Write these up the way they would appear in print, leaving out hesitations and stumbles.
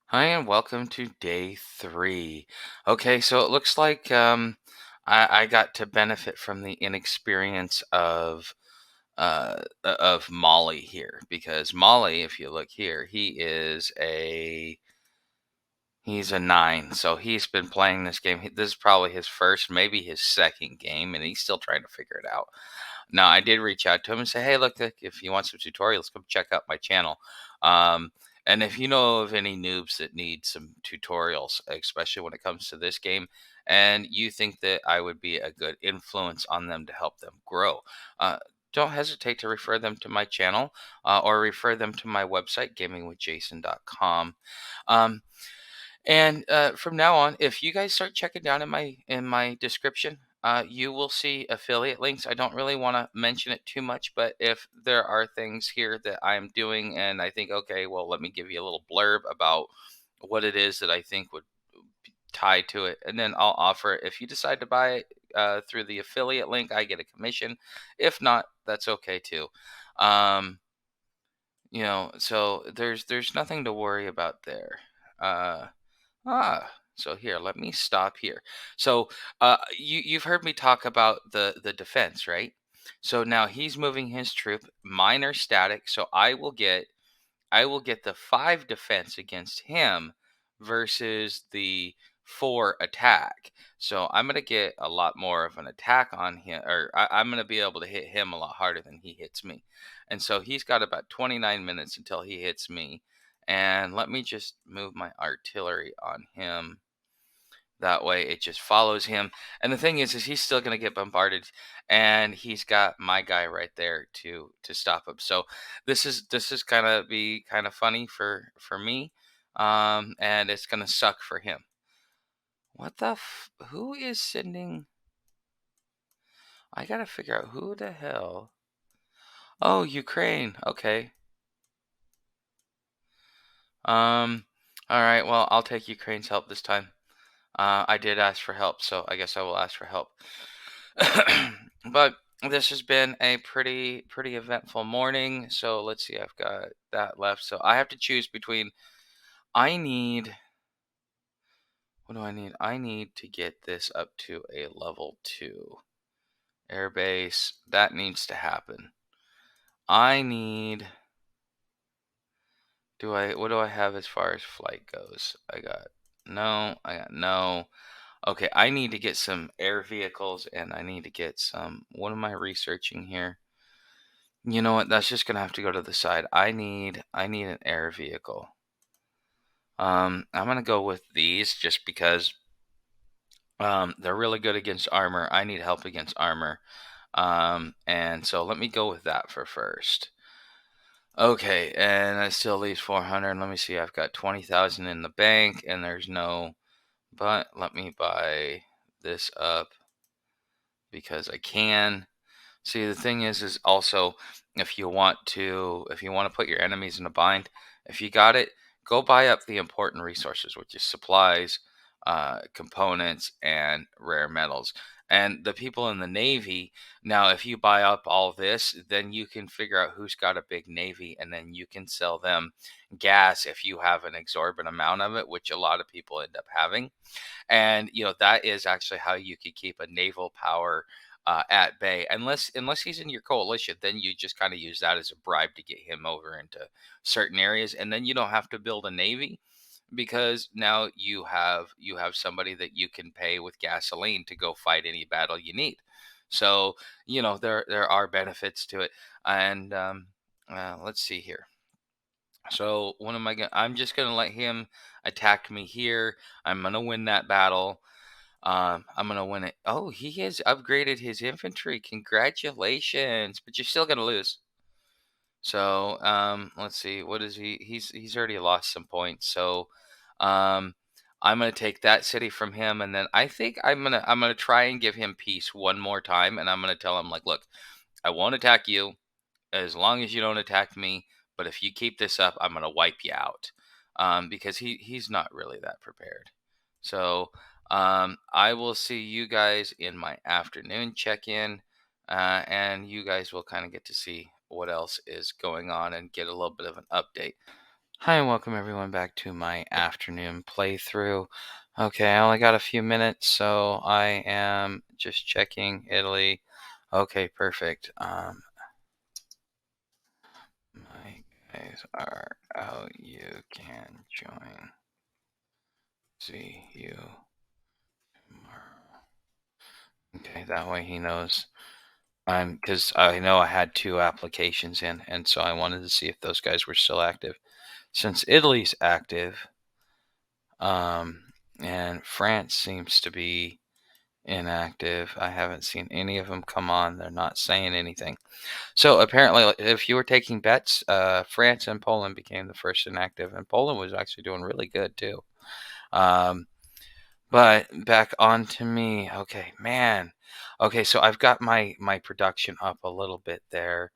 Hi, and welcome to day three. Okay, so it looks like I got to benefit from the inexperience of Molly here because Molly, if you look here, he's a nine, so he's been playing this game. This is probably his first, maybe his second game, and he's still trying to figure it out. Now, I did reach out to him and say, "Hey, look, if you want some tutorials, come check out my channel." Um, and if you know of any noobs that need some tutorials, especially when it comes to this game, and you think that I would be a good influence on them to help them grow, uh, don't hesitate to refer them to my channel or refer them to my website, gamingwithjason.com. Um, and from now on, if you guys start checking down in my description, you will see affiliate links. I don't really want to mention it too much, but if there are things here that I'm doing, and I think, okay, well, let me give you a little blurb about what it is that I think would tie to it, and then I'll offer it. If you decide to buy it through the affiliate link, I get a commission. If not, that's okay too. Um, so there's nothing to worry about there. Uh, so here, let me stop here. So, you've heard me talk about the defense, right? So now he's moving his troop. Mine are static, so I will get the 5 defense against him versus the 4 attack. So I'm gonna get a lot more of an attack on him, or I'm gonna be able to hit him a lot harder than he hits me. And so he's got about 29 minutes until he hits me. And let me just move my artillery on him. That way it just follows him. And the thing is he's still gonna get bombarded, and he's got my guy right there to stop him. So this is gonna be kind of funny for me. And it's gonna suck for him. Who is sending? I gotta figure out who the hell. Oh, Ukraine. Okay. Um, all right, well, I'll take Ukraine's help this time. I did ask for help, so I guess I will ask for help. But this has been a pretty eventful morning. So let's see, I've got that left. So I have to choose between I need what do I need? I need to get this up to a level 2 airbase. That needs to happen. I need do I what do I have as far as flight goes? I got no. Okay, I need to get some air vehicles and I need to get some. What am I researching here? You know what? That's just gonna have to go to the side. I need an air vehicle. I'm gonna go with these just because they're really good against armor. I need help against armor. And so let me go with that for first. Okay, and that still leaves 400. Let me see. I've got 20,000 in the bank, and there's no. But let me buy this up because I can. See, the thing is also if you want to put your enemies in a bind, if you got it, go buy up the important resources, which is supplies, components, and rare metals. And the people in the Navy, now, if you buy up all this, then you can figure out who's got a big Navy, and then you can sell them gas if you have an exorbitant amount of it, which a lot of people end up having. And that is actually how you could keep a naval power at bay, unless he's in your coalition. Then you just kind of use that as a bribe to get him over into certain areas, and then you don't have to build a navy because now you have somebody that you can pay with gasoline to go fight any battle you need. So there are benefits to it. And let's see here. So what am I gonna? I'm just gonna let him attack me here. I'm gonna win that battle. I'm gonna win it. Oh, he has upgraded his infantry. Congratulations! But you're still gonna lose. So let's see. What is he? He's already lost some points. So um, I'm gonna take that city from him, and then I think I'm gonna try and give him peace one more time, and I'm gonna tell him like, look, I won't attack you as long as you don't attack me. But if you keep this up, I'm gonna wipe you out. Because he's not really that prepared. So I will see you guys in my afternoon check-in, and you guys will kind of get to see what else is going on and get a little bit of an update. Hi, and welcome everyone back to my afternoon playthrough. Okay, I only got a few minutes, so I am just checking Italy. Okay, perfect. My guys are out. You can join. See you tomorrow. Okay, that way he knows because I know I had two applications in, and so I wanted to see if those guys were still active. Since Italy's active, um, and France seems to be inactive. I haven't seen any of them come on. They're not saying anything. So apparently, if you were taking bets, France and Poland became the first inactive, and Poland was actually doing really good too. Um, but back on to me. Okay, man. Okay, so I've got my production up a little bit there.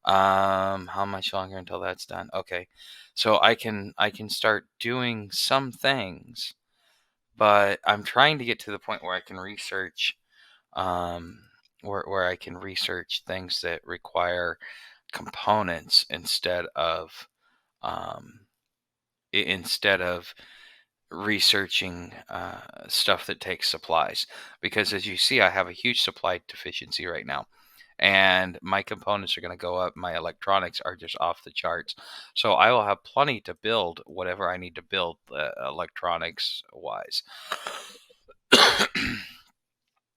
How much longer until that's done? Okay, so I can start doing some things, but I'm trying to get to the point where I can research um, where I can research things that require components um, instead of researching stuff that takes supplies. Because as you see, I have a huge supply deficiency right now. And my components are going to go up. My electronics are just off the charts. So I will have plenty to build whatever I need to build electronics wise.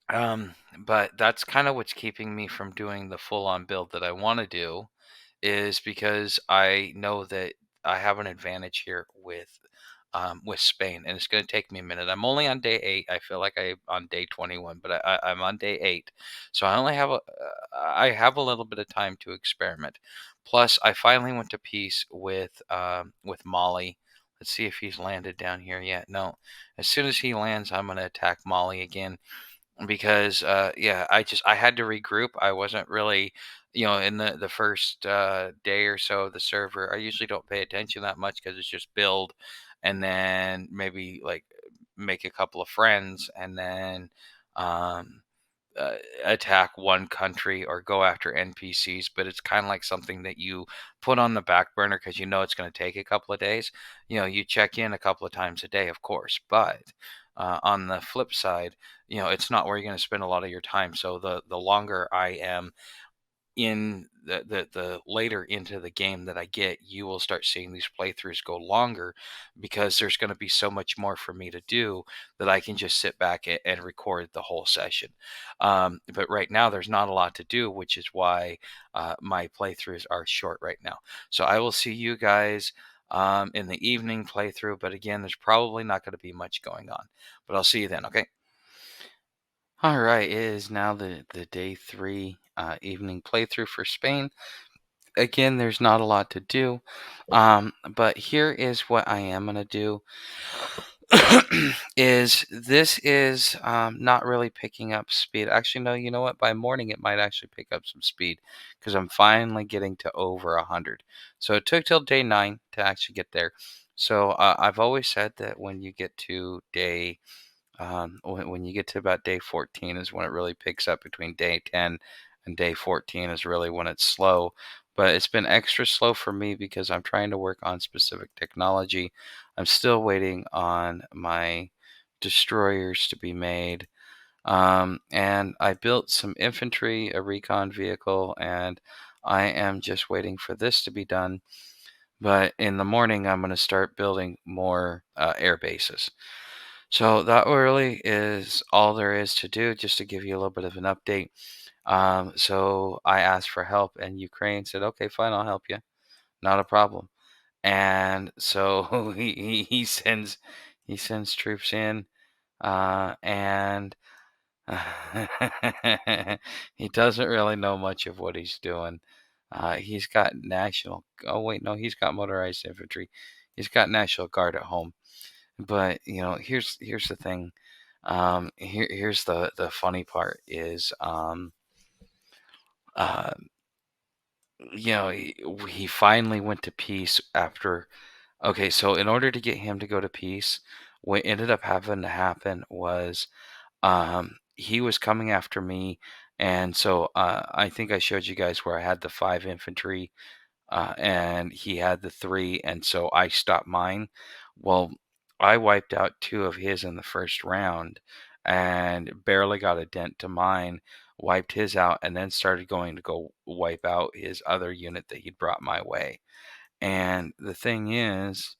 But that's kind of what's keeping me from doing the full on build that I want to do is because I know that I have an advantage here with Spain, and it's going to take me a minute. I'm only on day 8. I feel like I'm on day 21, but I'm on day 8, so I have a little bit of time to experiment. Plus, I finally went to peace with Mali. Let's see if he's landed down here yet. No. As soon as he lands, I'm going to attack Mali again because yeah, I had to regroup. I wasn't really, in the first day or so of the server. I usually don't pay attention that much because it's just build, and then maybe like make a couple of friends, and then um attack one country or go after NPCs, but it's kind of like something that you put on the back burner because you know it's going to take a couple of days. You check in a couple of times a day, of course, but on the flip side, it's not where you're going to spend a lot of your time. So the longer I am in the later into the game that I get, you will start seeing these playthroughs go longer because there's going to be so much more for me to do that I can just sit back and record the whole session. But right now, there's not a lot to do, which is why my playthroughs are short right now. So I will see you guys in the evening playthrough. But again, there's probably not going to be much going on. But I'll see you then. Okay. All right. It is now the day 3 evening playthrough for Spain. Again, there's not a lot to do. But here is what I am gonna do. This is not really picking up speed. Actually, no, you know what? By morning, it might actually pick up some speed because I'm finally getting to over 100. So it took till day 9 to actually get there. So I've always said that when you get to when you get to about day 14 is when it really picks up. Between day 10 and day 14 is really when it's slow. But it's been extra slow for me because I'm trying to work on specific technology. I'm still waiting on my destroyers to be made. And I built some infantry, a recon vehicle, and I am just waiting for this to be done. But in the morning, I'm going to start building more air bases. So that really is all there is to do, just to give you a little bit of an update. So I asked for help, and Ukraine said, "Okay, fine, I'll help you. Not a problem." And so he sends troops in, and he doesn't really know much of what he's doing. He's got national. Oh wait, no, he's got motorized infantry. He's got National Guard at home. But here's the thing. Here's the funny part is uh, he finally went to peace after. Okay, so in order to get him to go to peace, what ended up having to happen was he was coming after me, and so I think I showed you guys where I had the 5 infantry and he had the 3, and so I stopped mine. Well, I wiped out 2 of his in the first round and barely got a dent to mine, wiped his out, and then started going to go wipe out his other unit that he'd brought my way. And the thing is,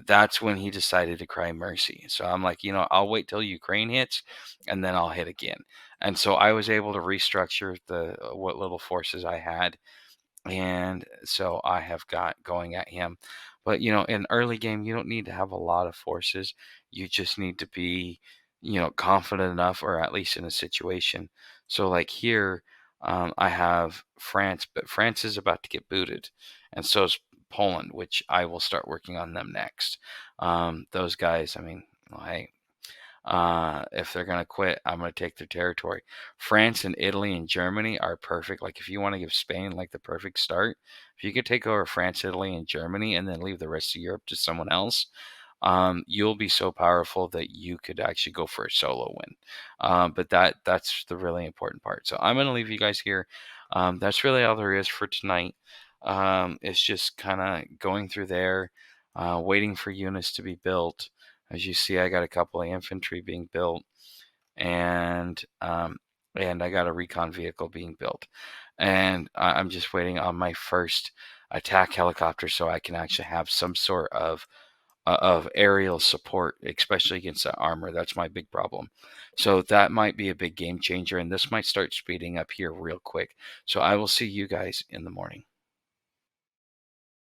that's when he decided to cry mercy. So I'm like, I'll wait till Ukraine hits and then I'll hit again. And so I was able to restructure the what little forces I had, and so I have got going at him. But in early game, you don't need to have a lot of forces. You just need to be, confident enough, or at least in a situation. So like here, I have France, but France is about to get booted, and so is Poland, which I will start working on them next. Those guys, I mean, well, hey, if they're going to quit, I'm going to take their territory. France and Italy and Germany are perfect. Like, if you want to give Spain like the perfect start, if you could take over France, Italy, and Germany and then leave the rest of Europe to someone else, you'll be so powerful that you could actually go for a solo win. But that's the really important part. So I'm going to leave you guys here. That's really all there is for tonight. It's just kind of going through there, waiting for units to be built. As you see, I got a couple of infantry being built, and I got a recon vehicle being built, and I'm just waiting on my first attack helicopter so I can actually have some sort of aerial support, especially against that armor. That's my big problem. So that might be a big game changer, and this might start speeding up here real quick. So I will see you guys in the morning.